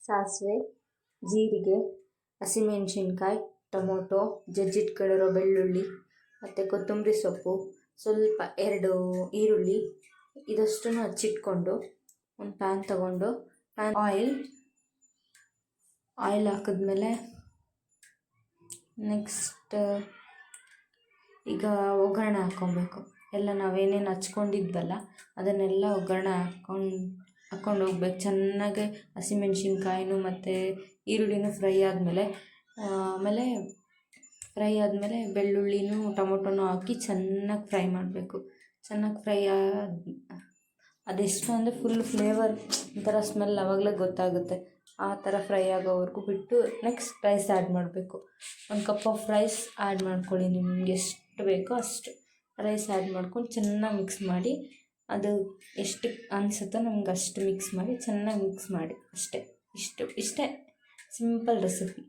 ಸಾಸಿವೆ, ಜೀರಿಗೆ, ಹಸಿಮೆಣಸಿನ್ಕಾಯಿ, ಟೊಮೊಟೊ, ಜಜ್ಜಿಟ್ಕೊಂಡಿರೋ ಬೆಳ್ಳುಳ್ಳಿ ಮತ್ತು ಕೊತ್ತಂಬರಿ ಸೊಪ್ಪು, ಸ್ವಲ್ಪ 2 ಈರುಳ್ಳಿ ಇದಷ್ಟನ್ನು ಹಚ್ಚಿಟ್ಕೊಂಡು ಒಂದು ಪ್ಯಾನ್ ತಗೊಂಡು ಆಯಿಲ್ ಹಾಕಿದ್ಮೇಲೆ ನೆಕ್ಸ್ಟ್ ಈಗ ಒಗ್ಗರಣೆ ಹಾಕ್ಕೊಬೇಕು. ಎಲ್ಲ ನಾವೇನೇನು ಹಚ್ಕೊಂಡಿದ್ವಲ್ಲ ಅದನ್ನೆಲ್ಲ ಒಗ್ಗರಣೆ ಹಾಕ್ಕೊಂಡು ಹೋಗ್ಬೇಕು. ಚೆನ್ನಾಗಿ ಹಸಿಮೆಣ್ಸಿನ್ಕಾಯಿನೂ ಮತ್ತು ಈರುಳ್ಳಿನೂ ಫ್ರೈ ಆದಮೇಲೆ ಬೆಳ್ಳುಳ್ಳಿನೂ ಟೊಮೊಟೊನೂ ಹಾಕಿ ಚೆನ್ನಾಗಿ ಫ್ರೈ ಮಾಡಬೇಕು. ಚೆನ್ನಾಗಿ ಫ್ರೈ ಅದೆಷ್ಟು ಅಂದರೆ ಫುಲ್ ಫ್ಲೇವರ್ ಒಂಥರ ಸ್ಮೆಲ್ ಆವಾಗಲೇ ಗೊತ್ತಾಗುತ್ತೆ. ಆ ಥರ ಫ್ರೈ ಆಗೋವರೆಗೂ ಬಿಟ್ಟು ನೆಕ್ಸ್ಟ್ ರೈಸ್ ಆ್ಯಡ್ ಮಾಡಬೇಕು. 1 ಕಪ್ ಆಫ್ ರೈಸ್ ಆ್ಯಡ್ ಮಾಡ್ಕೊಳ್ಳಿ. ನಿಮ್ಗೆ ಎಷ್ಟು ಬೇಕೋ ಅಷ್ಟು ರೈಸ್ ಆ್ಯಡ್ ಮಾಡ್ಕೊಂಡು ಚೆನ್ನಾಗಿ ಮಿಕ್ಸ್ ಮಾಡಿ, ಅದು ಎಷ್ಟು ಅನಿಸುತ್ತೋ ನಮ್ಗೆ ಅಷ್ಟು ಮಿಕ್ಸ್ ಮಾಡಿ ಚೆನ್ನಾಗಿ ಮಿಕ್ಸ್ ಮಾಡಿ. ಇಷ್ಟೇ ಸಿಂಪಲ್ ರೆಸಿಪಿ.